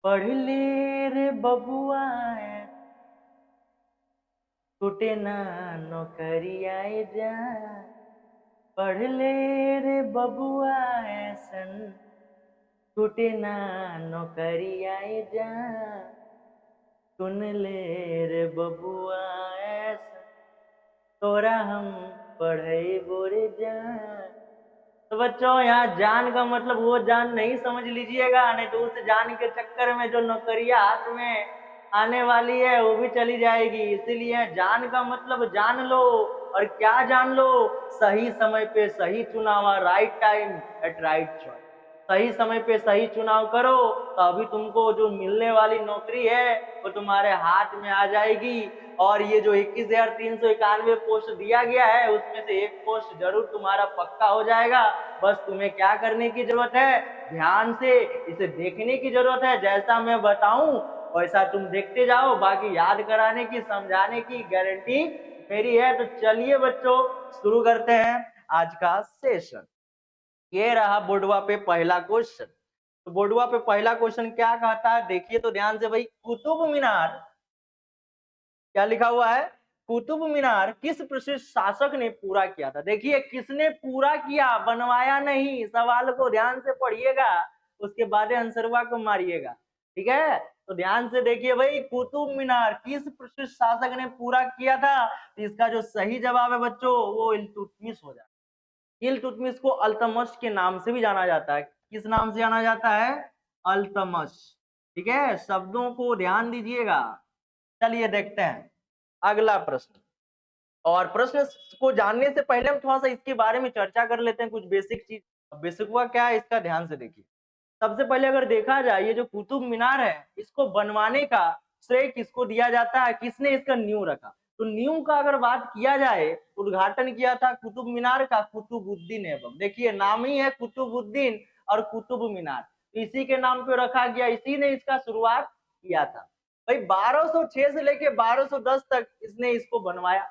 पढ़ ले रे बबुआ छूटे ना नौकरियाए जा। पढ़ ले रे बबुआ ऐसन छूटे ना नौकरियाए जा। सुन ले रे बबुआ ऐसन तोरा हम पढ़े बोरे जान। तो बच्चों यहाँ जान का मतलब वो जान नहीं समझ लीजिएगा, नहीं तो उस जान के चक्कर में जो नौकरियां हाथ में आने वाली है वो भी चली जाएगी। इसीलिए जान का मतलब जान लो। और क्या जान लो? सही समय पे सही चुनाव, right time at right choice. सही समय पे सही चुनाव करो तो अभी तुमको जो मिलने वाली नौकरी है वो तुम्हारे हाथ में आ जाएगी। और ये जो 21,391 पोस्ट दिया गया है उसमें से एक पोस्ट जरूर तुम्हारा पक्का हो जाएगा। बस तुम्हें क्या करने की जरूरत है? ध्यान से इसे देखने की जरूरत है। जैसा मैं बताऊं वैसा तुम देखते जाओ, बाकी याद कराने की समझाने की गारंटी मेरी है। तो चलिए बच्चों शुरू करते हैं आज का सेशन। ये रहा बोर्डवा पे पहला क्वेश्चन। तो बोर्डवा पे पहला क्वेश्चन क्या कहता है देखिए तो ध्यान से भाई। कुतुब मीनार क्या लिखा हुआ है? कुतुब मीनार किस प्रसिद्ध शासक ने पूरा किया था? देखिए किसने पूरा किया, बनवाया नहीं। सवाल को ध्यान से पढ़िएगा, उसके बाद आंसरवा को मारिएगा। ठीक है, तो ध्यान से देखिए भाई, कुतुब मीनार किस प्रसिद्ध शासक ने पूरा किया था? तो इसका जो सही जवाब है बच्चों वो इल्तुतमिश हो जाता है। इल्तुतमिश को अल्तमश के नाम से भी जाना जाता है। किस नाम से जाना जाता है? अल्तमश। ठीक है, शब्दों को ध्यान दीजिएगा। चलिए देखते हैं अगला प्रश्न। और प्रश्न को जानने से पहले हम थोड़ा सा इसके बारे में चर्चा कर लेते हैं, कुछ बेसिक चीज। बेसिक हुआ क्या है इसका ध्यान से देखिए। सबसे पहले अगर देखा जाए ये जो कुतुब मीनार है इसको बनवाने का श्रेय किसको दिया जाता है? किसने इसका नींव रखा? तो नींव का अगर बात किया जाए, उद्घाटन किया था कुतुब मीनार का कुतुबुद्दीन ऐबक। देखिए नाम ही है कुतुबुद्दीन और कुतुब मीनार, तो इसी के नाम पे रखा गया, इसी ने इसका शुरुआत किया था। भाई 1206 से लेके 1210 तक इसने इसको बनवाया।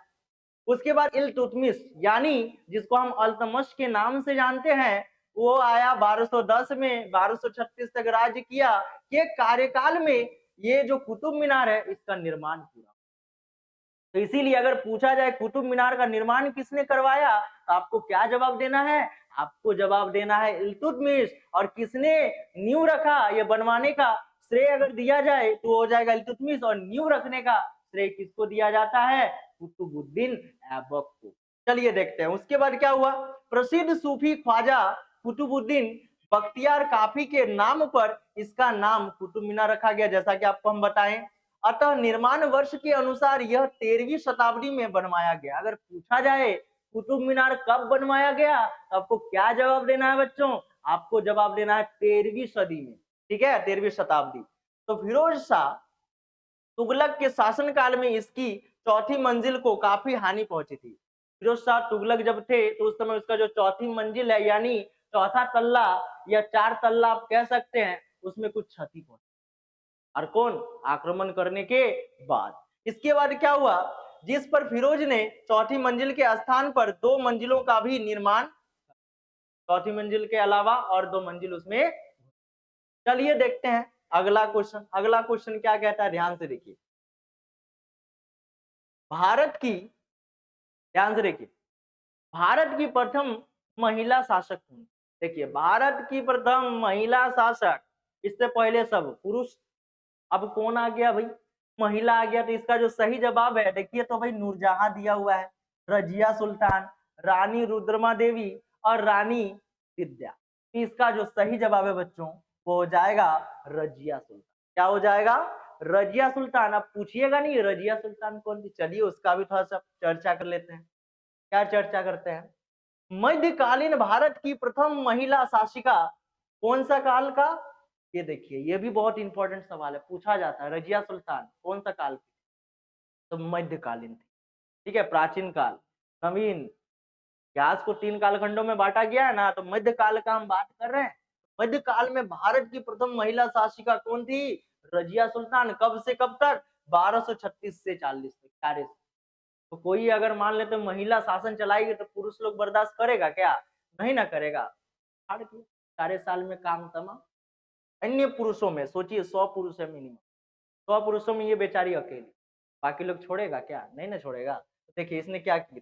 उसके बाद इल्तुतमिश यानी जिसको हम अल्तमश के नाम से जानते हैं, वो आया 1210 में, 1236 तक राज्य किया। के कार्यकाल में ये जो कुतुब मीनार है इसका निर्माण पूरा। तो इसीलिए अगर पूछा जाए कुतुब मीनार का निर्माण किसने करवाया तो आपको क्या जवाब देना है? आपको जवाब देना है इल्तुतमिश। और किसने नींव रखा ये बनवाने का श्रेय अगर दिया जाए तो हो जाएगा इल्तुतमिश, और नींव रखने का श्रेय किसको दिया जाता है? कुतुबुद्दीन ऐबक को। चलिए देखते हैं उसके बाद क्या हुआ। प्रसिद्ध सूफी ख्वाजा कुतुबुद्दीन बख्तियार काफी के नाम पर इसका नाम कुतुब मीनार रखा गया, जैसा कि आपको हम बताएं। अतः निर्माण वर्ष के अनुसार यह 13वीं शताब्दी में बनवाया गया। अगर पूछा जाए कुतुब मीनार कब बनवाया गया तो आपको क्या जवाब देना है बच्चों? आपको जवाब देना है 13वीं सदी में। ठीक है, 13वीं शताब्दी। तो फिरोज शाह तुगलक के शासनकाल में इसकी चौथी मंजिल को काफी हानि पहुंची थी। फिरोज शाह तुगलक जब थे तो उस समय उसका जो चौथी मंजिल है यानी चौथा तल्ला या चार तल्ला आप कह सकते हैं, उसमें कुछ क्षति पहुंची। और कौन? आक्रमण करने के बाद। इसके बाद क्या हुआ, जिस पर फिरोज ने चौथी मंजिल के स्थान पर दो मंजिलों का भी निर्माण, चौथी मंजिल के अलावा और दो मंजिल उसमें। चलिए देखते हैं अगला क्वेश्चन। अगला क्वेश्चन क्या कहता है ध्यान से देखिए। भारत की, ध्यान से देखिए, भारत की प्रथम महिला शासक कौन? देखिए भारत की प्रथम महिला शासक, इससे पहले सब पुरुष, अब कौन आ गया भाई? महिला आ गया। तो इसका जो सही जवाब है देखिए तो भाई नूरजहां दिया हुआ है, रजिया सुल्तान, रानी रुद्रमा देवी और रानी विद्या। तो इसका जो सही जवाब है बच्चों वो हो जाएगा रजिया सुल्तान। क्या हो जाएगा? रजिया सुल्तान। अब पूछिएगा नहीं रजिया सुल्तान कौन थी, चलिए उसका भी थोड़ा सा चर्चा कर लेते हैं। क्या चर्चा करते हैं? मध्यकालीन भारत की प्रथम महिला शासिका कौन सा काल का? ये देखिए ये भी बहुत इंपॉर्टेंट सवाल है, पूछा जाता है। रजिया सुल्तान कौन सा काल की? तो मध्यकालीन थी। ठीक है, प्राचीन काल, नवीन। इतिहास को तीन कालखंडों में बांटा गया है ना, तो मध्यकाल का हम बात कर रहे हैं। मध्यकाल में भारत की प्रथम महिला शासिका कौन थी? रजिया सुल्तान। कब से कब तक? 1236 से 40 तक, 40। तो कोई अगर मान लेते महिला शासन चलाएगी तो पुरुष लोग बर्दाश्त करेगा क्या? नहीं ना करेगा। सारे साल में काम तमाम। अन्य पुरुषों में सोचिए 100 पुरुष है मिनिमम, 100 पुरुषों में ये बेचारी अकेली, बाकी लोग छोड़ेगा क्या? नहीं ना छोड़ेगा। तो देखिए इसने क्या किया,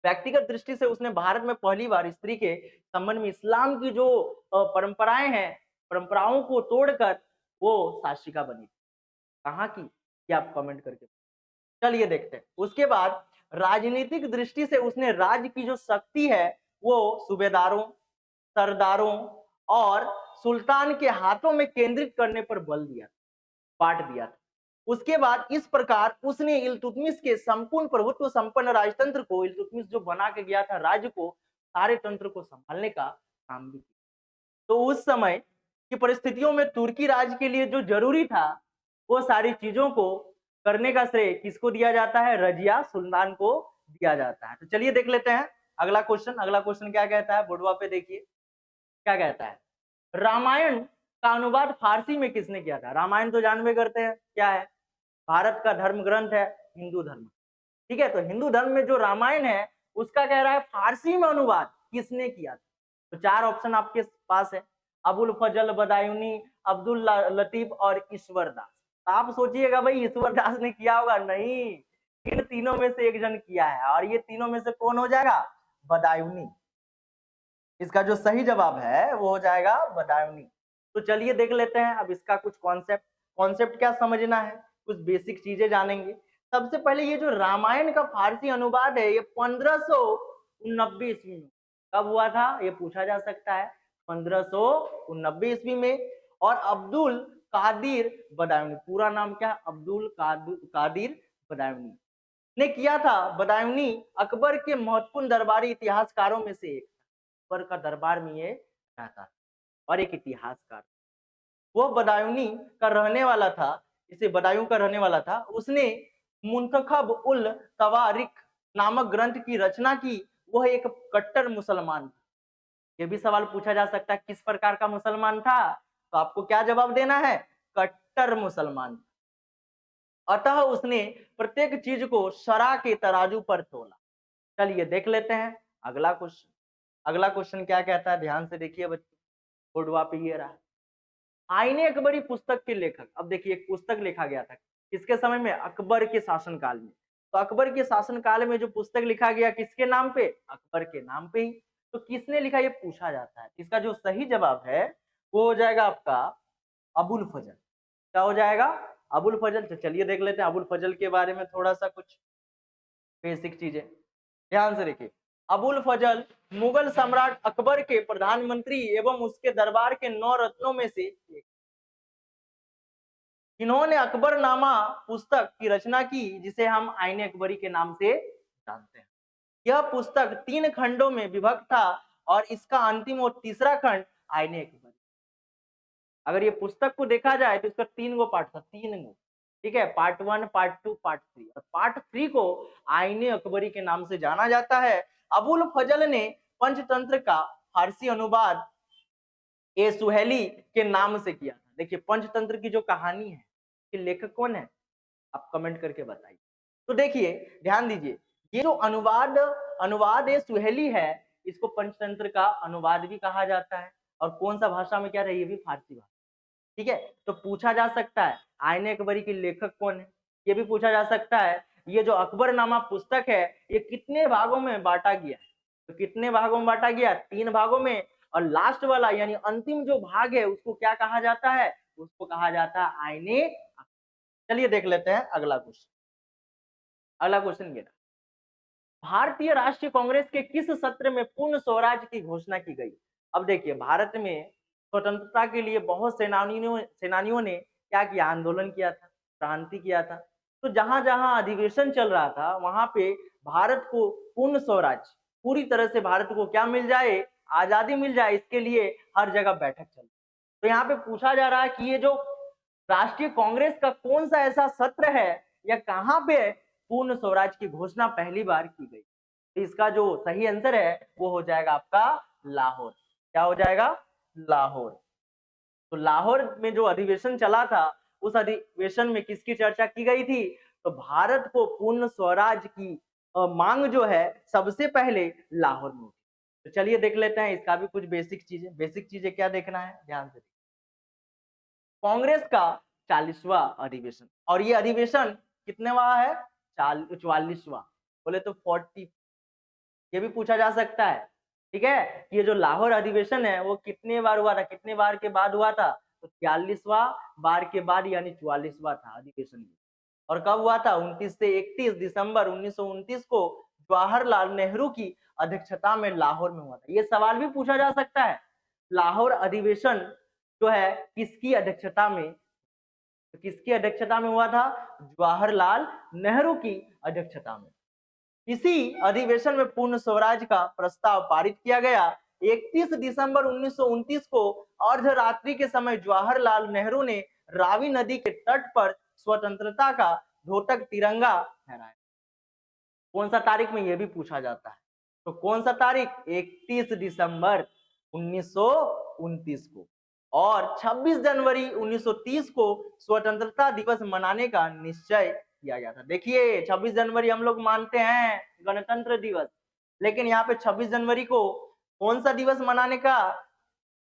व्यक्तिगत दृष्टि से उसने भारत में पहली बार स्त्री के संबंध में इस्लाम की जो परंपराएं हैं, परंपराओं को तोड़कर वो शासिका बनी। कहाँ की? ये आप कमेंट करके चलिए देखते हैं। उसके बाद राजनीतिक दृष्टि से उसने राज्य की जो शक्ति है वो सूबेदारों, सरदारों और सुल्तान के हाथों में केंद्रित करने पर बल दिया, बांट दिया था। उसके बाद इस प्रकार उसने इल्तुतमिश के संपूर्ण प्रभुत्व संपन्न राजतंत्र को, इल्तुतमिश जो बना के गया था राज्य को, सारे तंत्र को संभालने का काम भी किया। तो उस समय की परिस्थितियों में तुर्की राज्य के लिए जो जरूरी था वो सारी चीजों को करने का श्रेय किसको दिया जाता है? रजिया सुल्तान को दिया जाता है। तो चलिए देख लेते हैं अगला क्वेश्चन। अगला क्वेश्चन क्या कहता है, बोर्डवा पे देखिए क्या कहता है। रामायण का अनुवाद फारसी में किसने किया था? रामायण तो जानवे करते हैं क्या है, भारत का धर्म ग्रंथ है, हिंदू धर्म। ठीक है, तो हिंदू धर्म में जो रामायण है उसका कह रहा है फारसी में अनुवाद किसने किया था? तो चार ऑप्शन आपके पास है, अबुल फजल बदायूनी, अब्दुल लतीफ और ईश्वर दास। तो आप सोचिएगा भाई ईश्वर दास ने किया होगा, नहीं, इन तीनों में से एक जन किया है, और ये तीनों में से कौन हो जाएगा? बदायूनी। इसका जो सही जवाब है वो हो जाएगा बदायूनी। तो चलिए देख लेते हैं अब इसका कुछ कॉन्सेप्ट। कॉन्सेप्ट क्या समझना है, कुछ बेसिक चीजें जानेंगे। सबसे पहले ये जो रामायण का फारसी अनुवाद है ये 1589 ईस्वी में कब हुआ था, ये पूछा जा सकता है। 1589 ईस्वी में। और अब्दुल कादिर बदायूनी, पूरा नाम क्या है? अब्दुल कादिर बदायूनी ने किया था। बदायूनी अकबर के महत्वपूर्ण दरबारी इतिहासकारों में से एक, अकबर का दरबार में ये रहता था और एक इतिहासकार, वो बदायूनी का रहने वाला था, इसे बदायूं का रहने वाला था। उसने मुंतखब उल तवारिक नामक ग्रंथ की रचना की। वह एक कट्टर मुसलमान था। ये भी सवाल पूछा जा सकता है किस प्रकार का मुसलमान था, तो आपको क्या जवाब देना है? कट्टर मुसलमान। अतः उसने प्रत्येक चीज को शरा के तराजू पर तोला। चलिए देख लेते हैं अगला क्वेश्चन। अगला क्वेश्चन क्या कहता है, ध्यान से देखिए बच्चों, बोर्डवा पे ये रहा। आईने अकबरी पुस्तक के लेखक, अब देखिए एक पुस्तक लिखा गया था किसके समय में? अकबर के शासनकाल में। तो अकबर के शासनकाल में जो पुस्तक लिखा गया किसके नाम पे? अकबर के नाम पे ही। तो किसने लिखा ये पूछा जाता है। इसका जो सही जवाब है वो हो जाएगा आपका अबुल फजल। क्या हो जाएगा? अबुल फजल। तो चलिए देख लेते हैं अबुल फजल के बारे में थोड़ा सा कुछ बेसिक चीजें, ध्यान से देखिए। अबुल फजल मुगल सम्राट अकबर के प्रधानमंत्री एवं उसके दरबार के 9 रत्नों में से एक। इन्होंने अकबरनामा पुस्तक की रचना की जिसे हम आईने अकबरी के नाम से जानते हैं। यह पुस्तक 3 खंडों में विभक्त था और इसका अंतिम और तीसरा खंड आईने अकबरी। अगर ये पुस्तक को देखा जाए तो इसका 3 गो पार्ट था, 3 गो। ठीक है, पार्ट 1, पार्ट 2, पार्ट 3। और पार्ट 3 को आईने अकबरी के नाम से जाना जाता है। अबुल फजल ने पंचतंत्र का फारसी अनुवाद ए सुहेली के नाम से किया था। देखिए पंचतंत्र की जो कहानी है कि लेखक कौन है, आप कमेंट करके बताइए। तो देखिए ध्यान दीजिए, ये जो अनुवाद ए सुहेली है इसको पंचतंत्र का अनुवाद भी कहा जाता है। और कौन सा भाषा में क्या रही है? भी फारसी भाषा। ठीक है, तो पूछा जा सकता है आईने अकबरी के लेखक कौन है, ये भी पूछा जा सकता है। ये जो अकबरनामा पुस्तक है ये कितने भागों में बांटा गया है? तो कितने भागों में बांटा गया? 3 भागों में। और लास्ट वाला यानी अंतिम जो भाग है उसको क्या कहा जाता है? उसको कहा जाता है आईने। चलिए देख लेते हैं अगला क्वेश्चन। अगला क्वेश्चन ये, भारतीय राष्ट्रीय कांग्रेस के किस सत्र में पूर्ण स्वराज की घोषणा की गई? अब देखिए भारत में स्वतंत्रता के लिए बहुत सेनानियों ने क्या किया? आंदोलन किया था, क्रांति किया था। तो जहां जहां अधिवेशन चल रहा था वहां पे भारत को पूर्ण स्वराज, पूरी तरह से भारत को क्या मिल जाए? आजादी मिल जाए, इसके लिए हर जगह बैठक चल। तो यहाँ पे पूछा जा रहा है कि ये जो राष्ट्रीय कांग्रेस का कौन सा ऐसा सत्र है या कहां पे पूर्ण स्वराज की घोषणा पहली बार की गई? तो इसका जो सही आंसर है वो हो जाएगा आपका लाहौर। क्या हो जाएगा? लाहौर। तो लाहौर में जो अधिवेशन चला था उस अधिवेशन में किसकी चर्चा की गई थी? तो भारत को पूर्ण स्वराज की मांग जो है सबसे पहले लाहौर में उठी। तो चलिए देख लेते हैं इसका भी कुछ बेसिक चीजें। बेसिक चीजें क्या देखना है, ध्यान से। कांग्रेस का 40वां अधिवेशन। और ये अधिवेशन कितनेवां है? 44वां। बोले तो 40। ये भी पूछा जा सकता है। ठीक है, ये जो लाहौर अधिवेशन है वो कितने बार हुआ था, कितने बार के बाद हुआ था? तो 42वां बार के बाद, यानी 44वां था अधिवेशन। और कब हुआ था? 29 से 31 दिसंबर 1929 को जवाहरलाल नेहरू की अध्यक्षता में लाहौर में हुआ था। ये सवाल भी पूछा जा सकता है, लाहौर अधिवेशन जो है किसकी अध्यक्षता में, तो किसकी अध्यक्षता में हुआ था? जवाहरलाल नेहरू की अध्यक्षता में। इसी अधिवेशन में पूर्ण स्वराज का प्रस्ताव पारित किया गया। 31 दिसंबर 1929 को अर्धरात्रि के समय जवाहरलाल नेहरू ने रावी नदी के तट पर स्वतंत्रता का ध्वजक तिरंगा फहराया। कौन सा तारीख में? यह भी पूछा जाता है। तो कौन सा तारीख? 31 दिसंबर 1929 को। और 26 जनवरी 1930 को स्वतंत्रता दिवस मनाने का निश्चय किया गया था। देखिए 26 जनवरी हम लोग मानते हैं गणतंत्र दिवस, लेकिन यहाँ पे 26 जनवरी को कौन सा दिवस मनाने का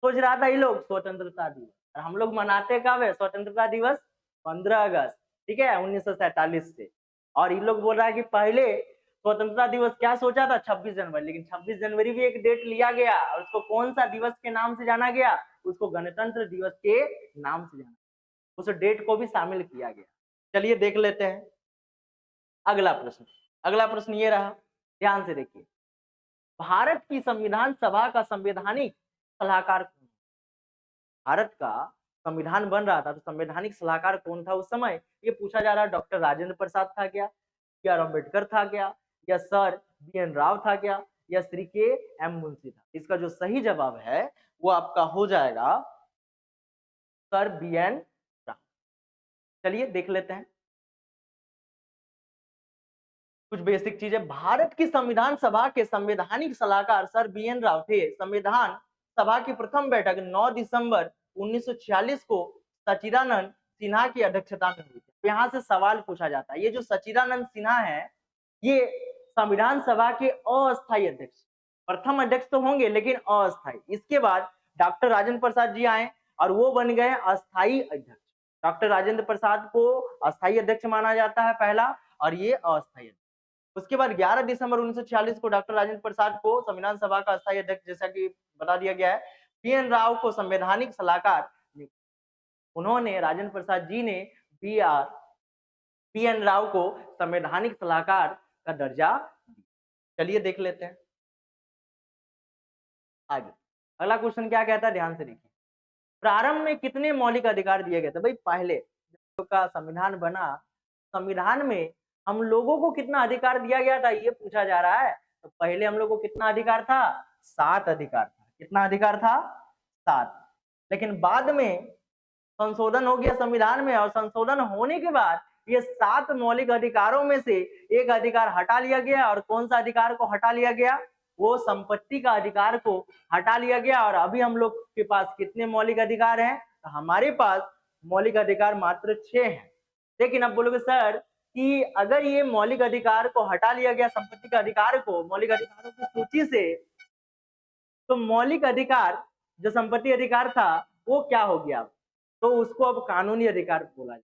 सोच रहा था ये लोग? स्वतंत्रता दिवस। और हम लोग मनाते कब है स्वतंत्रता दिवस? 15 अगस्त, ठीक है, 1947 से। और ये लोग बोल रहा है कि पहले स्वतंत्रता दिवस क्या सोचा था? 26 जनवरी, लेकिन 26 जनवरी भी एक डेट लिया गया और उसको कौन सा दिवस के नाम से जाना गया? उसको गणतंत्र दिवस के नाम से जाना, उस डेट को भी शामिल किया गया। चलिए देख लेते हैं अगला प्रश्न। अगला प्रश्न ये रहा, ध्यान से देखिए। भारत की संविधान सभा का संवैधानिक सलाहकार कौन? भारत का संविधान बन रहा था तो संवैधानिक सलाहकार कौन था उस समय? ये पूछा जा रहा है। डॉक्टर राजेंद्र प्रसाद था क्या, या अम्बेडकर था क्या, या सर बी.एन. राव था क्या, या श्री के एम मुंशी था? इसका जो सही जवाब है वो आपका हो जाएगा सर बी.एन. राव। चलिए देख लेते हैं कुछ बेसिक चीजें। भारत की संविधान सभा के संवैधानिक सलाहकार सर बी.एन. राव थे। संविधान सभा की प्रथम बैठक 9 दिसंबर 1946 को सच्चिदानंद सिन्हा की अध्यक्षता में हुई थी। यहाँ से सवाल पूछा जाता है, ये जो सच्चिदानंद सिन्हा है ये संविधान सभा के अस्थायी अध्यक्ष, प्रथम अध्यक्ष तो होंगे लेकिन अस्थायी। इसके बाद डॉक्टर राजेंद्र प्रसाद जी आए और वो बन गए अस्थायी अध्यक्ष। डॉक्टर राजेंद्र प्रसाद को अस्थायी अध्यक्ष माना जाता है पहला, और ये अस्थायी। उसके बाद 11 दिसंबर 1946 को डॉक्टर राजेंद्र प्रसाद को संविधान सभा का अस्थायी अध्यक्ष जैसा कि बता दिया गया है। बी.एन. राव को संवैधानिक सलाहकार, उन्होंने राजेंद्र प्रसाद जी ने बी.एन. राव को संवैधानिक सलाहकार का दर्जा दिया। चलिए देख लेते हैं आगे। अगला क्वेश्चन क्या कहता है, ध्यान से देखिए। प्रारंभ में कितने मौलिक अधिकार दिए गए थे? भाई पहले का संविधान बना, संविधान में हम लोगों को कितना अधिकार दिया गया था ये पूछा जा रहा है। तो पहले हम लोग को कितना अधिकार था? 7 अधिकार था। कितना अधिकार था? 7। लेकिन बाद में संशोधन हो गया संविधान में, और संशोधन होने के बाद ये 7 मौलिक अधिकारों में से एक अधिकार हटा लिया गया। और कौन सा अधिकार को हटा लिया गया? वो संपत्ति का अधिकार को हटा लिया गया। और अभी हम लोग के पास कितने मौलिक अधिकार हैं? तो हमारे पास मौलिक अधिकार मात्र 6 हैं। लेकिन अब बोलोगे सर कि अगर ये मौलिक अधिकार को हटा लिया गया, संपत्ति का अधिकार को मौलिक अधिकारों की सूची से, तो मौलिक अधिकार जो संपत्ति अधिकार था वो क्या हो गया? तो उसको अब कानूनी अधिकार बोला जाए।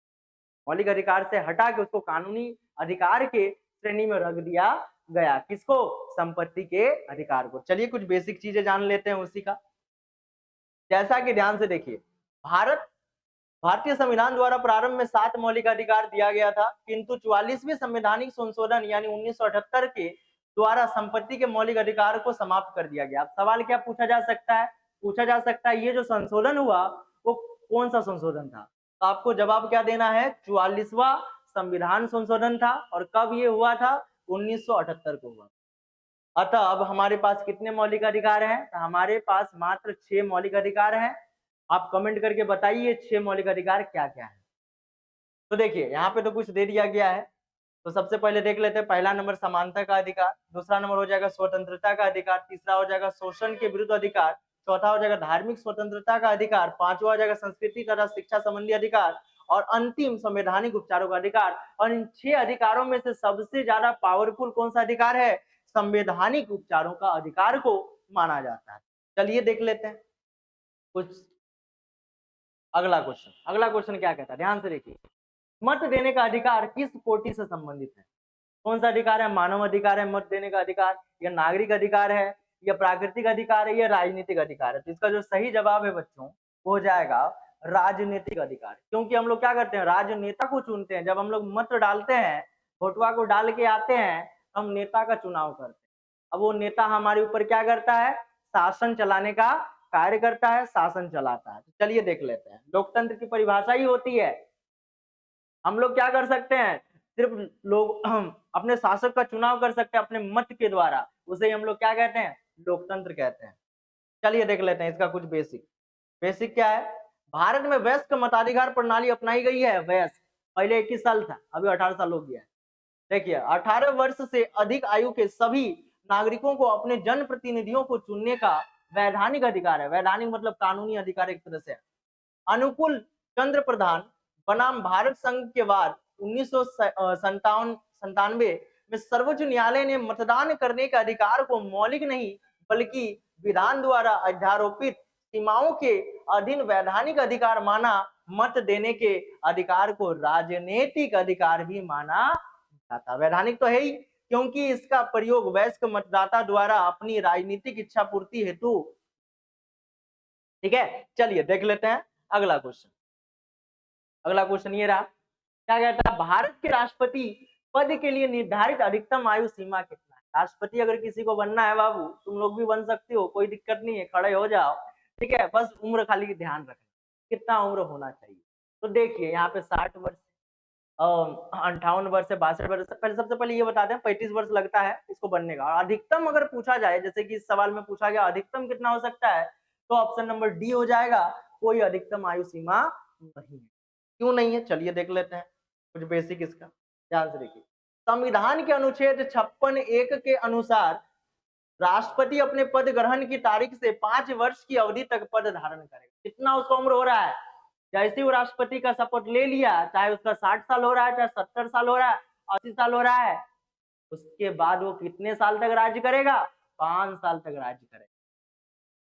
मौलिक अधिकार से हटा के उसको कानूनी अधिकार के श्रेणी में रख दिया गया। किसको? संपत्ति के अधिकार को। चलिए कुछ बेसिक चीजें जान लेते हैं उसी का। जैसा कि ध्यान से देखिए, भारतीय संविधान द्वारा प्रारंभ में 7 मौलिक अधिकार दिया गया था, किंतु 44वें संवैधानिक संशोधन यानी 1978 के द्वारा संपत्ति के मौलिक अधिकार को समाप्त कर दिया गया। अब सवाल क्या पूछा जा सकता है? पूछा जा सकता है ये जो संशोधन हुआ वो कौन सा संशोधन था? तो आपको जवाब क्या देना है? 44वां संविधान संशोधन था। और कब ये हुआ था? 1978 को हुआ। अतः अब हमारे पास कितने मौलिक अधिकार हैं? तो हमारे पास मात्र 6 मौलिक अधिकार हैं। आप कमेंट करके बताइए 6 मौलिक अधिकार क्या क्या है। तो देखिए यहाँ पे तो कुछ दे दिया गया है। तो सबसे पहले देख लेते हैं। पहला नंबर समानता का अधिकार, दूसरा नंबर हो जाएगा स्वतंत्रता का अधिकार, तीसरा हो जाएगा शोषण के विरुद्ध अधिकार, चौथा हो जाएगा धार्मिक स्वतंत्रता का अधिकार, पांचवा हो जाएगा संस्कृति तथा शिक्षा संबंधी अधिकार, और अंतिम संवैधानिक उपचारों का अधिकार। और इन 6 अधिकारों में से सबसे ज्यादा पावरफुल कौन सा अधिकार है? संवैधानिक उपचारों का अधिकार को माना जाता है। चलिए देख लेते हैं कुछ अगला क्वेश्चन क्या कहता है, ध्यान से देखिए। मत देने का अधिकार किस कोटि से संबंधित है? कौन सा अधिकार है? मानव अधिकार है मत देने का अधिकार, या नागरिक अधिकार है, या प्राकृतिक अधिकार है, या राजनीतिक अधिकार है? तो इसका जो सही जवाब है बच्चों वो हो जाएगा राजनीतिक अधिकार। क्योंकि हम लोग क्या करते हैं, राजनेता को चुनते हैं। जब हम लोग मत डालते हैं, वोटवा को डाल के आते हैं, हम नेता का चुनाव करते हैं। अब वो नेता हमारे ऊपर क्या करता है, शासन चलाने का कार्य करता है, शासन चलाता है। तो चलिए देख लेते हैं। लोकतंत्र की परिभाषा ही होती है, हम लोग क्या कर सकते हैं, सिर्फ लोग अपने शासक का चुनाव कर सकते हैं अपने मत के द्वारा, उसे हम लोग क्या कहते हैं, लोकतंत्र कहते हैं। चलिए देख लेते हैं इसका कुछ बेसिक। बेसिक क्या है, भारत में वयस्क मताधिकार प्रणाली अपनाई गई है। वयस्क पहले 21 साल था, अभी 18 साल हो गया है। देखिए 18 वर्ष से अधिक आयु के सभी नागरिकों को अपने जनप्रतिनिधियों को चुनने का वैधानिक अधिकार है। वैधानिक मतलब कानूनी अधिकार एक तरह से। अनुकूल चंद्र प्रधान बनाम भारत संघ के बाद 1997 में सर्वोच्च न्यायालय ने मतदान करने के अधिकार को मौलिक नहीं बल्कि विधान द्वारा अध्यारोपित सीमाओं के अधीन वैधानिक अधिकार माना। मत देने के अधिकार को राजनीतिक अधिकार भी माना जाता। वैधानिक तो है ही, क्योंकि इसका प्रयोग वयस्क मतदाता द्वारा अपनी राजनीतिक इच्छा पूर्ति हेतु। ठीक है, चलिए देख लेते हैं अगला क्वेश्चन। अगला क्वेश्चन ये रहा, क्या कहता है, भारत के राष्ट्रपति पद के लिए निर्धारित अधिकतम आयु सीमा कितना है? राष्ट्रपति अगर किसी को बनना है बाबू, तुम लोग भी बन सकते हो, कोई दिक्कत नहीं है, खड़े हो जाओ। ठीक है, बस उम्र खाली ध्यान रखना, कितना उम्र होना चाहिए। तो देखिए यहाँ पे 60 वर्ष, 58 वर्ष से 62 वर्ष। पहले सबसे पहले ये बता दें 35 वर्ष लगता है इसको बनने का। और अधिकतम अगर पूछा जाए, जैसे कि इस सवाल में पूछा गया अधिकतम कितना हो सकता है, तो ऑप्शन नंबर डी हो जाएगा, कोई अधिकतम आयु सीमा नहीं है। क्यों नहीं है, चलिए देख लेते हैं कुछ बेसिक इसका, ध्यान से देखिए। संविधान के अनुच्छेद 56(1) के अनुसार राष्ट्रपति अपने पद ग्रहण की तारीख से 5 वर्ष की अवधि तक पद धारण करेगा। कितना उसका उम्र हो रहा है, जैसे वो राष्ट्रपति का शपथ ले लिया, चाहे उसका 60 साल हो रहा है, चाहे 70 साल हो रहा है, 80 साल हो रहा है, उसके बाद वो कितने साल तक राज्य करेगा, 5 साल तक राज्य करेगा।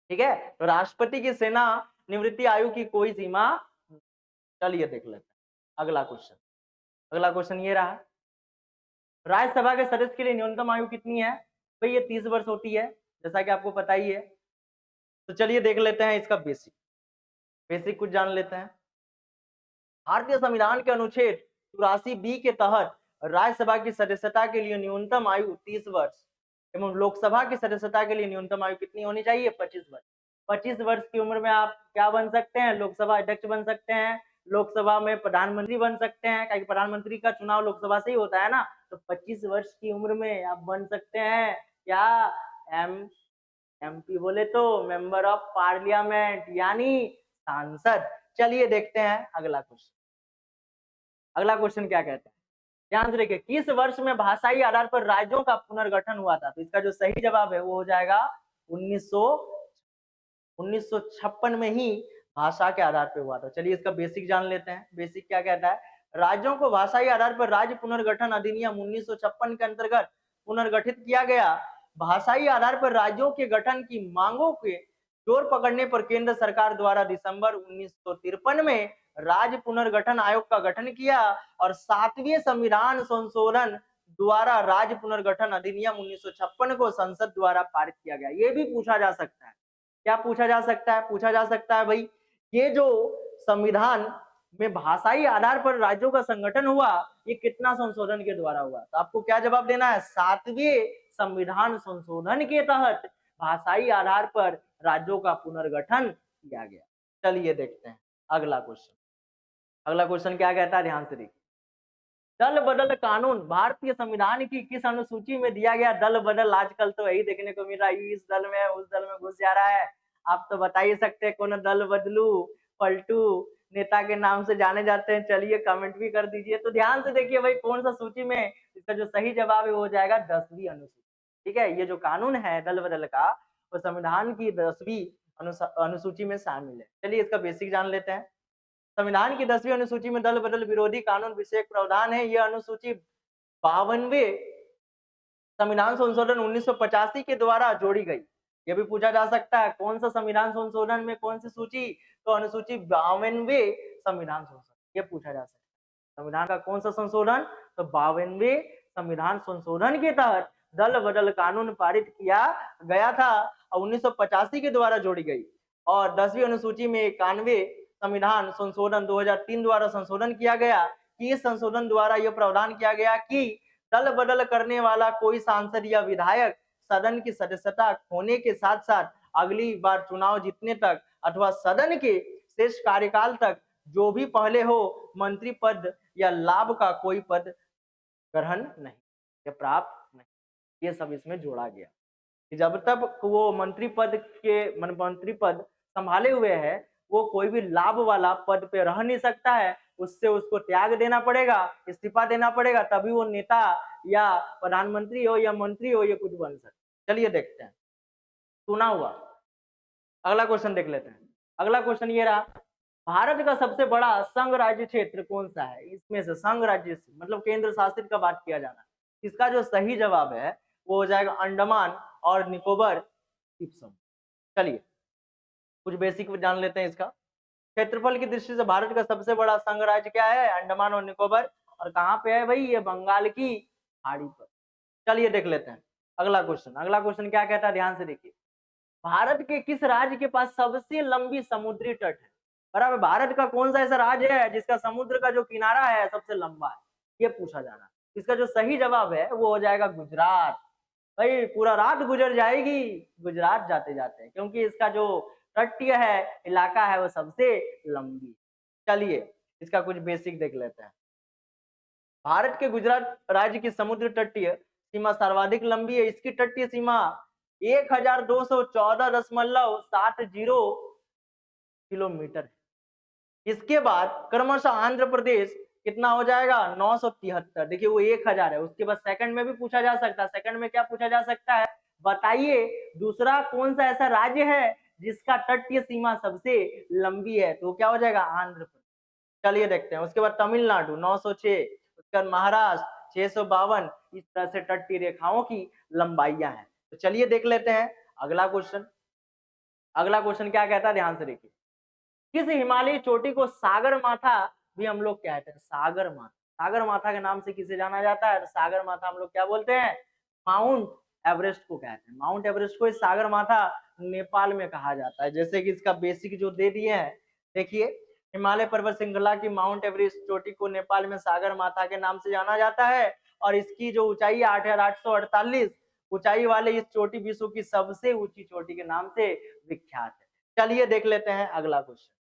ठीक है, तो राष्ट्रपति की सेना निवृत्ति आयु की कोई सीमा। चलिए देख लेते हैं अगला क्वेश्चन। अगला क्वेश्चन ये रहा, राज्यसभा के सदस्य के लिए न्यूनतम आयु कितनी है? भाई ये 30 वर्ष होती है, जैसा कि आपको पता ही है। तो चलिए देख लेते हैं इसका बेसिक। बेसिक कुछ जान लेते हैं। भारतीय संविधान के अनुच्छेद 84(b) के तहत राज्यसभा की सदस्यता के लिए न्यूनतम आयु 30 वर्ष एवं लोकसभा की सदस्यता के लिए न्यूनतम आयु कितनी होनी चाहिए, 25 वर्ष। 25 वर्ष की उम्र में आप क्या बन सकते हैं, लोकसभा अध्यक्ष बन सकते हैं, लोकसभा में प्रधानमंत्री बन सकते हैं, क्योंकि प्रधानमंत्री का चुनाव लोकसभा से ही होता है ना। तो 25 वर्ष की उम्र में आप बन सकते हैं क्या, एमपी बोले तो मेंबर ऑफ पार्लियामेंट, यानी सांसद। चलिए देखते हैं अगला क्वेश्चन। अगला क्वेश्चन क्या कहता है, ध्यान से देखिए। किस वर्ष में भाषाई आधार पर राज्यों का पुनर्गठन हुआ था? तो इसका जो सही जवाब है वो हो जाएगा 1956 में ही भाषा के आधार पर हुआ था। चलिए इसका बेसिक जान लेते हैं। बेसिक क्या कहता है, राज्यों को भाषाई आधार पर राज्य पुनर्गठन अधिनियम 1956 के अंतर्गत पुनर्गठित किया गया। भाषाई आधार पर राज्यों के गठन की मांगों के जोर पकड़ने पर केंद्र सरकार द्वारा दिसंबर 1953 में राज्य पुनर्गठन आयोग का गठन किया और 7वें संविधान संशोधन द्वारा राज्य पुनर्गठन अधिनियम 1956 को संसद द्वारा पारित किया गया। ये भी पूछा जा सकता है, क्या पूछा जा सकता है, पूछा जा सकता है भाई ये जो संविधान में भाषाई आधार पर राज्यों का संगठन हुआ, ये कितना संशोधन के द्वारा हुआ? तो आपको क्या जवाब देना है, 7वें संविधान संशोधन के तहत भाषाई आधार पर राज्यों का पुनर्गठन किया गया। चलिए देखते हैं अगला क्वेश्चन। अगला क्वेश्चन क्या कहता है, ध्यान से देखिए। दल बदल कानून भारतीय संविधान की किस अनुसूची में दिया गया? दल बदल आजकल तो यही देखने को मिल रहा है, इस दल में उस दल में घुस जा रहा है। आप तो बता ही सकते हैं कौन दल बदलू पलटू नेता के नाम से जाने जाते हैं। चलिए कमेंट भी कर दीजिए। तो ध्यान से देखिए भाई कौन सा सूची में, इसका जो सही जवाब है वो हो जाएगा 10वीं अनुसूची। ठीक है, ये जो कानून है दल बदल का वो संविधान की 10वीं अनुसूची में शामिल है। चलिए इसका बेसिक जान लेते हैं। संविधान की 10वीं अनुसूची में दल बदल विरोधी कानून विषयक प्रावधान है। यह अनुसूची 52वें संविधान संशोधन 1985 के द्वारा जोड़ी गई। यह भी पूछा जा सकता है कौन सा संविधान संशोधन में कौन सी सूची तो अनुसूची 52वें संविधान संशोधन, ये पूछा जा सकता है। संविधान का कौन सा संशोधन? तो 52वें संविधान संशोधन के तहत दल बदल कानून पारित किया गया था और 1985 के द्वारा जोड़ी गई। और 10वीं अनुसूची में 91 संविधान संशोधन 2003 द्वारा संशोधन किया गया कि इस संशोधन द्वारा यह प्रावधान किया गया कि दल बदल करने वाला कोई सांसद या विधायक सदन की सदस्यता होने के साथ साथ अगली बार चुनाव जीतने तक अथवा सदन के शेष कार्यकाल तक जो भी पहले हो मंत्री पद या लाभ का कोई पद ग्रहण नहीं या प्राप्त नहीं, ये सब इसमें जोड़ा गया कि जब तक वो मंत्री पद संभाले हुए है वो कोई भी लाभ वाला पद पे रह नहीं सकता है, उससे उसको त्याग देना पड़ेगा, इस्तीफा देना पड़ेगा, तभी वो नेता या प्रधानमंत्री हो या मंत्री हो ये कुछ बन सकता। चलिए देखते हैं, सुना हुआ। अगला क्वेश्चन देख लेते हैं। अगला क्वेश्चन ये रहा, भारत का सबसे बड़ा संघ राज्य क्षेत्र कौन सा है? इसमें से संघ राज्य मतलब केंद्र शासित का बात किया जाना, इसका जो सही जवाब है वो हो जाएगा अंडमान और निकोबार द्वीप समूह। चलिए कुछ बेसिक जान लेते हैं इसका। क्षेत्रफल की दृष्टि से भारत का सबसे बड़ा संघ राज्य क्या है? अंडमान और निकोबार। और कहाँ पे है भाई? ये बंगाल की खाड़ी पर। चलिए देख लेते हैं अगला क्वेश्चन। अगला क्वेश्चन क्या कहता है, ध्यान से देखिए। भारत के किस राज्य के पास सबसे लंबी समुद्री तट है? बराबर, भारत का कौन सा ऐसा राज्य है जिसका समुद्र का जो किनारा है सबसे लंबा है? ये पूछा जाना। इसका जो सही जवाब है वो हो जाएगा गुजरात। भाई पूरा रात गुजर जाएगी गुजरात जाते जाते, क्योंकि इसका जो तटीय है इलाका है वो सबसे लंबी। चलिए इसका कुछ बेसिक देख लेते हैं। भारत के गुजरात राज्य की समुद्र तटीय सीमा सर्वाधिक लंबी है। इसकी तटीय सीमा 1214.70 किलोमीटर है। इसके बाद क्रमशः आंध्र प्रदेश कितना हो जाएगा? 973। देखिए वो 1000 है। उसके बाद सेकंड में भी पूछा जा सकता है। सेकंड में क्या पूछा जा सकता है बताइए? दूसरा कौन सा ऐसा राज्य है जिसका तटीय सीमा सबसे लंबी है? तो क्या हो जाएगा? आंध्र प्रदेश। चलिए देखते हैं। उसके बाद तमिलनाडु 906, उसके बाद महाराष्ट्र 652। इस तरह से तटीय रेखाओं की लंबाइयां हैं। तो चलिए देख लेते हैं अगला क्वेश्चन। अगला क्वेश्चन क्या कहता है, ध्यान से देखिए। किस हिमालयी चोटी को सागर माथा भी हम लोग कहते हैं? सागर माथा। सागर माथा के नाम से किसे जाना जाता है? सागर माथा हम लोग क्या बोलते हैं? माउंट एवरेस्ट को कहते हैं। माउंट एवरेस्ट को सागर माथा नेपाल में कहा जाता है। जैसे कि इसका बेसिक जो दे दिए हैं, देखिए हिमालय पर्वत श्रृंखला की माउंट एवरेस्ट चोटी को नेपाल में सागर माथा के नाम से जाना जाता है और इसकी जो ऊंचाई 8848 ऊंचाई वाले इस चोटी विश्व की सबसे ऊंची चोटी के नाम से विख्यात है। चलिए देख लेते हैं अगला क्वेश्चन।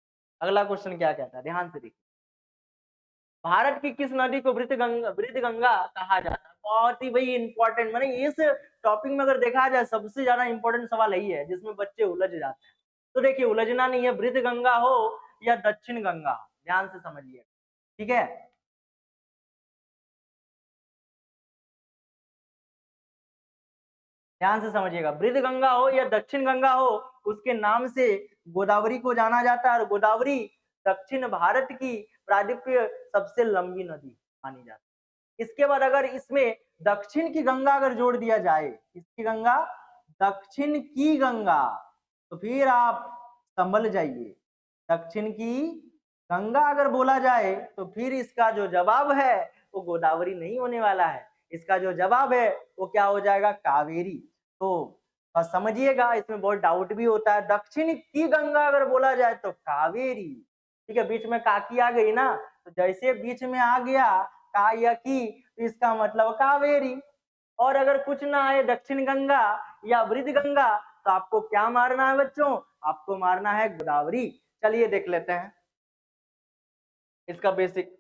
अगला क्वेश्चन क्या कहता है, ध्यान से देखिए। भारत की किस नदी को वृद्ध गंगा कहा जाता है? बहुत ही भाई इंपॉर्टेंट, माने इस टॉपिक में अगर देखा जाए सबसे ज्यादा इंपॉर्टेंट सवाल यही है जिसमें बच्चे उलझ जाते हैं। तो देखिए उलझना नहीं है, वृद्ध गंगा हो या दक्षिण गंगा हो, ध्यान से समझिए, ठीक है। ध्यान से समझिएगा, वृद्ध गंगा हो या दक्षिण गंगा हो, उसके नाम से गोदावरी को जाना जाता है और गोदावरी दक्षिण भारत की प्रायद्वीपीय सबसे लंबी नदी मानी जाती है। इसके बाद अगर इसमें दक्षिण की गंगा अगर जोड़ दिया जाए, इसकी गंगा, दक्षिण की गंगा, तो फिर आप संभल जाइए। दक्षिण की गंगा अगर बोला जाए तो फिर इसका जो जवाब है वो गोदावरी नहीं होने वाला है। इसका जो जवाब है वो क्या हो जाएगा? कावेरी। तो समझिएगा, इसमें बहुत डाउट भी होता है। दक्षिण की गंगा अगर बोला जाए तो कावेरी, ठीक है। बीच में काकी आ गई ना, तो जैसे बीच में आ गया का या की, तो इसका मतलब कावेरी। और अगर कुछ ना आए दक्षिण गंगा या वृद्ध गंगा, तो आपको क्या मारना है बच्चों? आपको मारना है गोदावरी। चलिए देख लेते हैं इसका बेसिक।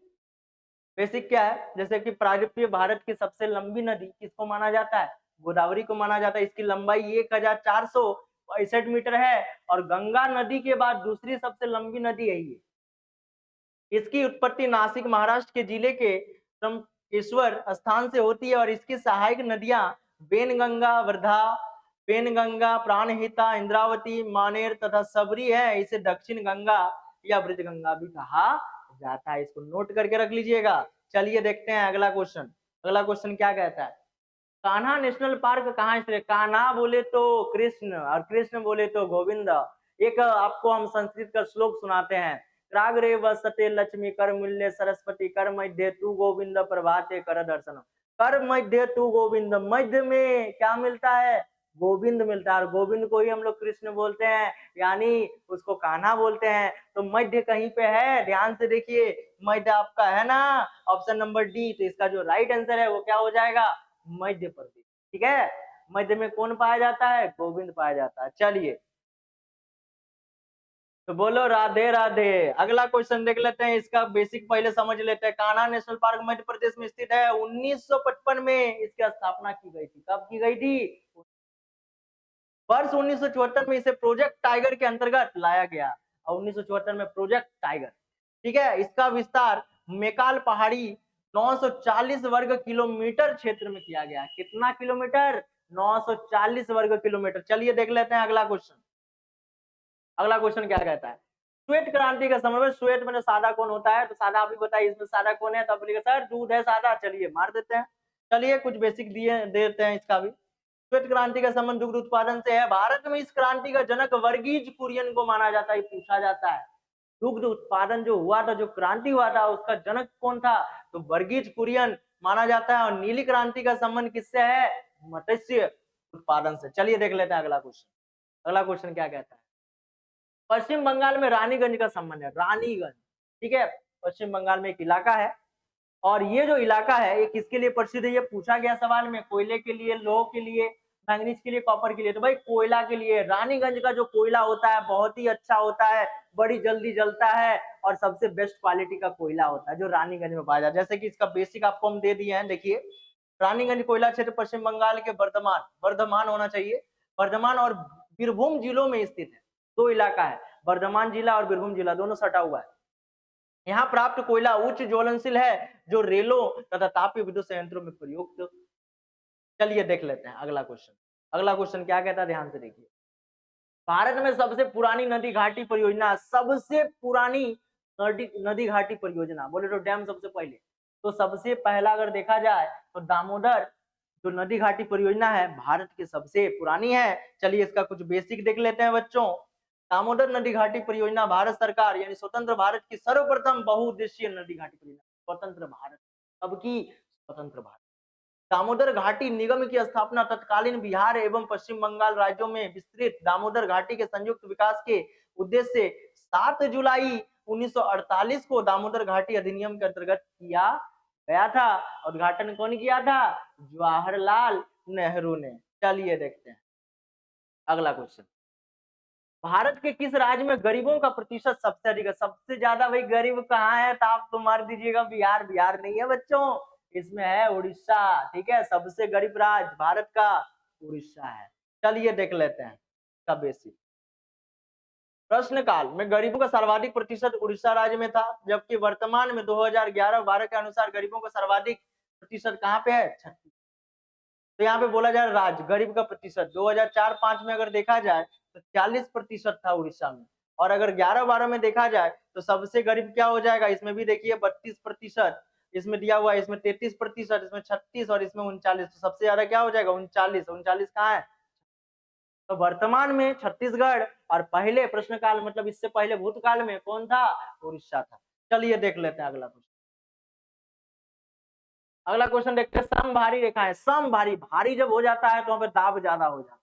बेसिक क्या है? जैसे कि प्रायद्वीपीय भारत की सबसे लंबी नदी किसको माना जाता है? गोदावरी को माना जाता है। इसकी लंबाई 1462 मीटर है और गंगा नदी के बाद दूसरी सबसे लंबी नदी यही है। इसकी उत्पत्ति नासिक महाराष्ट्र के जिले के त्र्यंबकेश्वर स्थान से होती है और इसकी सहायक नदियां वेनगंगा, वर्धा, पेनगंगा, प्राणहिता, इंद्रावती, मानेर तथा सबरी है। इसे दक्षिण गंगा या वृद्ध गंगा भी कहा जाता है। इसको नोट करके रख लीजिएगा। चलिए देखते हैं अगला क्वेश्चन। अगला क्वेश्चन क्या कहता है? कान्हा नेशनल पार्क कहाँ स्थित है? कान्हा बोले तो कृष्ण और कृष्ण बोले तो गोविंद। एक आपको हम संस्कृत का श्लोक सुनाते हैं। रागरे वसते लक्ष्मी कर मूल्य सरस्वती कर मध्य तू गोविंद प्रभाते कर दर्शन। कर मध्य तू गोविंद, मध्य में क्या मिलता है? गोविंद मिलता है, और गोविंद को ही हम लोग कृष्ण बोलते हैं, यानी उसको कान्हा बोलते हैं। तो मध्य कहीं पे है, ध्यान से देखिए, मध्य आपका है ना ऑप्शन नंबर डी। तो इसका जो राइट आंसर है वो क्या हो जाएगा? मध्य प्रदेश। ठीक है, मध्य में कौन पाया जाता है? गोविंद पाया जाता है। चलिए, तो बोलो राधे राधे। अगला क्वेश्चन देख लेते हैं, इसका बेसिक पहले समझ लेते हैं। कान्हा नेशनल पार्क मध्य प्रदेश में स्थित है। 1955 में इसकी स्थापना की गई थी। कब की गई थी? वर्ष 1974 में इसे प्रोजेक्ट टाइगर के अंतर्गत लाया गया, और 1974 में प्रोजेक्ट टाइगर। ठीक है, इसका विस्तार मेकाल पहाड़ी 940 वर्ग किलोमीटर क्षेत्र में किया गया। कितना किलोमीटर? 940 वर्ग किलोमीटर। चलिए देख लेते हैं अगला क्वेश्चन। अगला क्वेश्चन क्या कहता है? श्वेत क्रांति का समय में, श्वेत में सादा कौन होता है? तो सादा आप भी बताइए, इसमें सादा कौन है? तो आप लिखे सर दूध है सादा। चलिए मार देते हैं। चलिए कुछ बेसिक दिए देते हैं इसका भी। श्वेत क्रांति का संबंध दुग्ध उत्पादन से है। भारत में इस क्रांति का जनक वर्गीज कुरियन को माना जाता है। पूछा जाता है दुग्ध उत्पादन जो हुआ था, जो क्रांति हुआ था, उसका जनक कौन था? तो वर्गीज कुरियन माना जाता है। और नीली क्रांति का संबंध किससे है? मत्स्य उत्पादन से। चलिए देख लेते हैं अगला क्वेश्चन। अगला क्वेश्चन क्या कहता है? पश्चिम बंगाल में रानीगंज का संबंध है। रानीगंज, ठीक है, पश्चिम बंगाल में एक इलाका है, और ये जो इलाका है ये किसके लिए प्रसिद्ध है? ये पूछा गया सवाल में। कोयले के लिए, लोह के लिए, मैंगनीज के लिए, कॉपर के लिए। तो भाई कोयला के लिए। रानीगंज का जो कोयला होता है बहुत ही अच्छा होता है, बड़ी जल्दी जलता है, और सबसे बेस्ट क्वालिटी का कोयला होता है जो रानीगंज में पाया जाता है। जैसे कि इसका बेसिक आपको हम दे दिए हैं, देखिए। रानीगंज कोयला क्षेत्र पश्चिम बंगाल के वर्धमान, वर्धमान होना चाहिए, वर्धमान और बीरभूम जिलों में स्थित है। दो इलाका है, वर्धमान जिला और बीरभूम जिला, दोनों सटा हुआ है। यहाँ प्राप्त कोयला उच्च ज्वलनशील है, जो रेलों तथा तापीय विद्युत संयंत्रों में प्रयुक्त। चलिए देख लेते हैं अगला क्वेश्चन। अगला क्वेश्चन क्या कहता है, ध्यान से देखिए। भारत में सबसे पुरानी नदी घाटी परियोजना, सबसे पुरानी नदी घाटी परियोजना बोले तो डैम सबसे पहले। तो सबसे पहला अगर देखा जाए तो दामोदर जो नदी घाटी परियोजना है भारत की सबसे पुरानी है। चलिए इसका कुछ बेसिक देख लेते हैं बच्चों। दामोदर नदी घाटी परियोजना भारत सरकार यानी स्वतंत्र भारत की सर्वप्रथम बहुउद्देशीय नदी घाटी परियोजना। स्वतंत्र भारत कब की? स्वतंत्र भारत। दामोदर घाटी निगम की स्थापना तत्कालीन बिहार एवं पश्चिम बंगाल राज्यों में विस्तृत दामोदर घाटी के संयुक्त विकास के उद्देश्य से 7 जुलाई 1948 को दामोदर घाटी अधिनियम के अंतर्गत किया गया था। उद्घाटन कौन किया था? जवाहरलाल नेहरू ने। चलिए देखते हैं अगला क्वेश्चन। भारत के किस राज्य में गरीबों का प्रतिशत सबसे अधिक है? सबसे ज्यादा भाई गरीब कहाँ है? तो आप तो मार दीजिएगा बिहार। बिहार नहीं है बच्चों, इसमें है उड़ीसा। ठीक है, सबसे गरीब राज्य भारत का उड़ीसा है। चलिए देख लेते हैं का बेसिक। प्रश्न काल में गरीबों का सर्वाधिक प्रतिशत उड़ीसा राज्य में था, जबकि वर्तमान में 2011-12 के अनुसार गरीबों का सर्वाधिक प्रतिशत कहाँ पे है? छत्तीस। तो यहाँ पे बोला जाए राज्य गरीब का प्रतिशत 2004-5 में अगर देखा जाए तो 40% था उड़ीसा में, और अगर 11-12 में देखा जाए तो सबसे गरीब क्या हो जाएगा? इसमें भी देखिए 32%, इसमें दिया हुआ है, इसमें 33%, इसमें 36 और इसमें 39। तो सबसे ज्यादा क्या हो जाएगा? 39। 39 कहाँ है? तो वर्तमान में छत्तीसगढ़, और पहले प्रश्नकाल मतलब इससे पहले भूतकाल में कौन था? उड़ीसा था। चलिए देख लेते हैं अगला क्वेश्चन। अगला क्वेश्चन देखते हैं। समभारी रेखाएं, समभारी, भारी जब हो जाता है तो वहां पे दाब ज्यादा हो जाता है,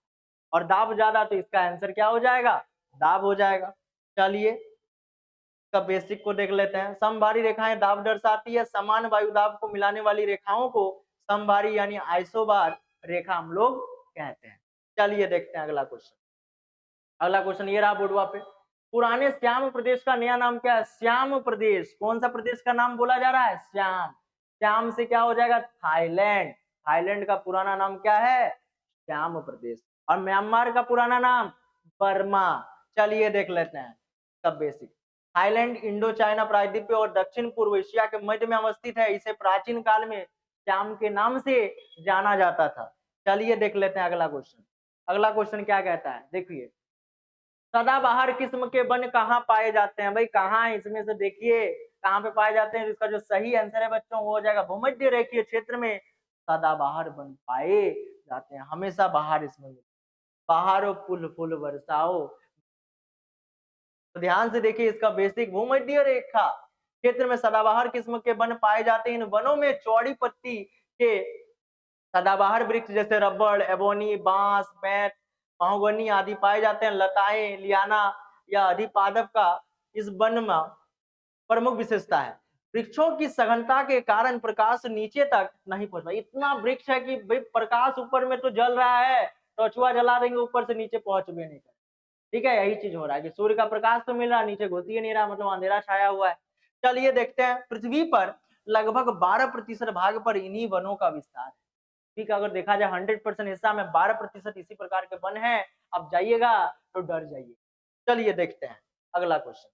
और दाब ज्यादा तो इसका आंसर क्या हो जाएगा? दाब हो जाएगा। चलिए इसका बेसिक को देख लेते हैं। समभारी रेखाएं दाब दर्शाती है। समान वायु दाब को मिलाने वाली रेखाओं को समभारी यानी आइसोबार रेखा हम लोग कहते हैं। चलिए देखते हैं अगला क्वेश्चन। अगला क्वेश्चन ये रहा बोर्डवा पे। पुराने श्याम प्रदेश का नया नाम क्या है? श्याम प्रदेश, कौन सा प्रदेश का नाम बोला जा रहा है? श्याम। श्याम से क्या हो जाएगा? थाईलैंड। थाईलैंड का पुराना नाम क्या है? श्याम प्रदेश। और म्यांमार का पुराना नाम? बर्मा। चलिए देख लेते हैं सब बेसिक। थाईलैंड इंडो चाइना प्रायद्वीप और दक्षिण पूर्व एशिया के मध्य में अवस्थित है। इसे प्राचीन काल में श्याम के नाम से जाना जाता था। चलिए देख लेते हैं अगला क्वेश्चन। अगला क्वेश्चन क्या कहता है, देखिए। सदाबहार किस्म के वन कहाँ पाए जाते हैं? भाई कहाँ है इसमें से देखिए कहाँ पे पाए जाते हैं। इसका जो सही आंसर है बच्चों वो हो जाएगा भूमध्य रेखीय क्षेत्र में सदाबहार वन पाए जाते हैं। हमेशा बाहर इसमें बहारो फूल फूल बरसाओ, तो ध्यान से देखिए इसका बेसिक भूमध्य रेखा क्षेत्र में सदाबहार किस्म के वन पाए जाते हैं। इन वनों में चौड़ी पत्ती के सदाबहार वृक्ष जैसे रबड़, एबोनी, बांस, बेंत, महोगनी आदि पाए जाते हैं। लताएं, लियाना या अधिपादप का इस वन में प्रमुख विशेषता है। वृक्षों की सघनता के कारण प्रकाश नीचे तक नहीं पहुंच पाता। इतना वृक्ष है कि भाई प्रकाश ऊपर में तो जल रहा है, तो अछुआ जला देंगे, ऊपर से नीचे पहुंच भी नहीं कर। ठीक है, यही चीज हो रहा है कि सूर्य का प्रकाश तो मिल रहा है, नीचे घुस ही नहीं रहा, मतलब अंधेरा छाया हुआ है। चलिए देखते हैं, पृथ्वी पर लगभग 12% भाग पर इन्हीं वनों का विस्तार है। पृथ्वी का अगर देखा जाए 100% हिस्सा में 12% इसी प्रकार के वन है। अब जाइएगा तो डर जाइए। चलिए देखते हैं अगला क्वेश्चन।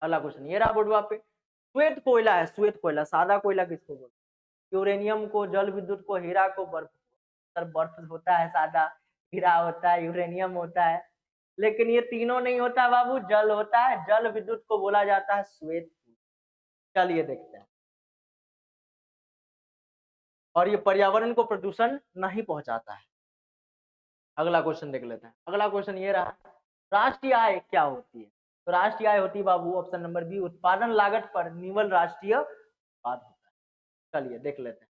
अगला क्वेश्चन ये रहा बोर्ड पे, श्वेत कोयला है। श्वेत कोयला, सादा कोयला किसको बोलते हैं? यूरेनियम को, जल विद्युत को, हीरा को, बर्फ को। सर बर्फ होता है सादा, हीरा होता है, यूरेनियम होता है, लेकिन ये तीनों नहीं होता बाबू, जल होता है। जल विद्युत को बोला जाता है श्वेत। चलिए देखते हैं, और ये पर्यावरण को प्रदूषण नहीं पहुंचाता है। अगला क्वेश्चन देख लेते हैं। अगला क्वेश्चन ये रहा, राष्ट्रीय आय क्या होती है? तो राष्ट्रीय आय होती है बाबू ऑप्शन नंबर बी, उत्पादन लागत पर निवल राष्ट्रीय उत्पाद होता है। चलिए देख लेते हैं।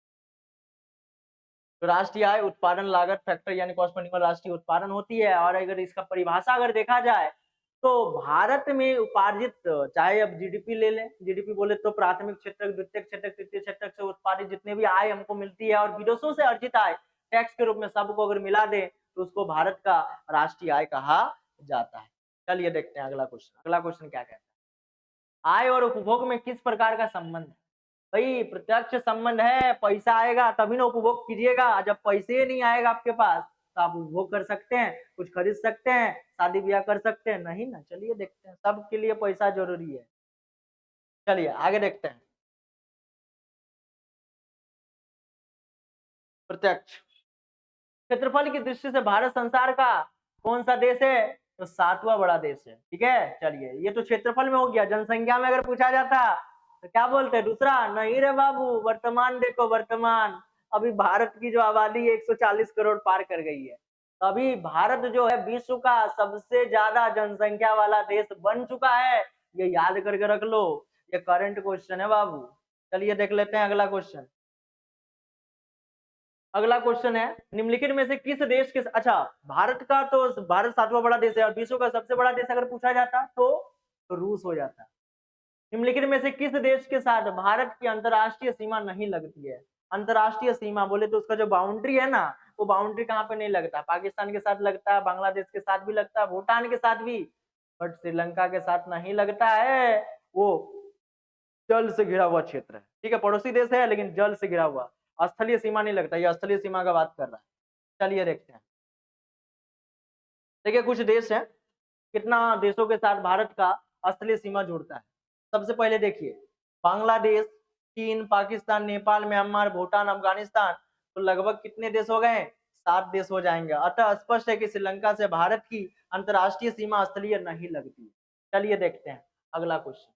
तो राष्ट्रीय आय उत्पादन लागत फैक्टर यानी कॉस्ट पर निवल राष्ट्रीय उत्पादन होती है। और अगर इसका परिभाषा अगर देखा जाए तो भारत में उपार्जित, चाहे अब जीडीपी ले लें, जीडीपी बोले तो प्राथमिक क्षेत्र, द्वितीय क्षेत्र, तृतीय क्षेत्र से उत्पादित जितने भी आय हमको मिलती है और विदेशों से अर्जित आय टैक्स के रूप में सबको अगर मिला दे तो उसको भारत का राष्ट्रीय आय कहा जाता है। चलिए देखते हैं अगला क्वेश्चन। अगला क्वेश्चन क्या कहता है, आय और उपभोग में किस प्रकार का संबंध है? भाई प्रत्यक्ष संबंध है, पैसा आएगा तभी ना उपभोग कीजिएगा। जब पैसे नहीं आएगा आपके पास तो आप उपभोग कर सकते हैं, कुछ खरीद सकते हैं, शादी ब्याह कर सकते हैं नहीं ना। चलिए देखते हैं, सबके लिए पैसा जरूरी है। चलिए आगे देखते हैं, प्रत्यक्ष क्षेत्रफल की दृष्टि से भारत संसार का कौन सा देश है? तो 7वां बड़ा देश है। ठीक है, चलिए ये तो क्षेत्रफल में हो गया। जनसंख्या में अगर पूछा जाता तो क्या बोलते हैं? दूसरा नहीं रे बाबू, वर्तमान देखो, वर्तमान अभी भारत की जो आबादी है 140 करोड़ पार कर गई है। तो अभी भारत जो है विश्व का सबसे ज्यादा जनसंख्या वाला देश बन चुका है। ये याद करके रख लो, ये करंट क्वेश्चन है बाबू। चलिए देख लेते हैं अगला क्वेश्चन। अगला क्वेश्चन है, निम्नलिखित में से किस देश के, अच्छा भारत का तो भारत 7वां बड़ा देश है और विश्व का सबसे बड़ा देश अगर पूछा जाता तो रूस हो जाता। निम्नलिखित में से किस देश के साथ भारत की अंतरराष्ट्रीय सीमा नहीं लगती है? अंतरराष्ट्रीय सीमा बोले तो उसका जो बाउंड्री है ना, वो बाउंड्री कहाँ पे नहीं लगता? पाकिस्तान के साथ लगता है, बांग्लादेश के साथ भी लगता है, भूटान के साथ भी, बट श्रीलंका के साथ नहीं लगता है। वो जल से घिरा हुआ क्षेत्र है। ठीक है, पड़ोसी देश है लेकिन जल से घिरा हुआ, स्थलीय सीमा नहीं लगता। ये स्थलीय सीमा का बात कर रहा है। चलिए देखते हैं, देखिए कुछ देश है, कितना देशों के साथ भारत का स्थलीय सीमा जुड़ता है। सबसे पहले देखिए, बांग्लादेश, चीन, पाकिस्तान, नेपाल, म्यांमार, भूटान, अफगानिस्तान, तो लगभग कितने देश हो गए? 7 देश हो जाएंगे। अतः स्पष्ट है कि श्रीलंका से भारत की अंतरराष्ट्रीय सीमा स्थलीय नहीं लगती। चलिए देखते हैं अगला क्वेश्चन।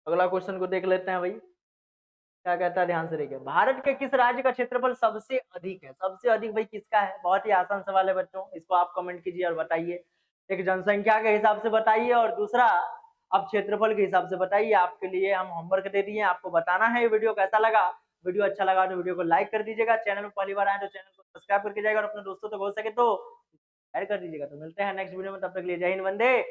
अगला क्वेश्चन को देख लेते हैं भाई, क्या कहता है, ध्यान से देखिए। भारत के किस राज्य का क्षेत्रफल सबसे अधिक है? सबसे अधिक भाई किसका है? बहुत ही आसान सवाल है बच्चों, इसको आप कमेंट कीजिए और बताइए। एक जनसंख्या के हिसाब से बताइए और दूसरा आप क्षेत्रफल के हिसाब से बताइए। आपके लिए हम होमवर्क दे दिए, आपको बताना है। वीडियो कैसा लगा? वीडियो अच्छा लगा तो वीडियो को लाइक कर दीजिएगा। चैनल में पहली बार आए तो चैनल को सब्सक्राइब करके जाएगा और अपने दोस्तों तक हो सके तो शेयर कर दीजिएगा। तो मिलते हैं नेक्स्ट वीडियो में, तब तक के लिए जय हिंद, वंदे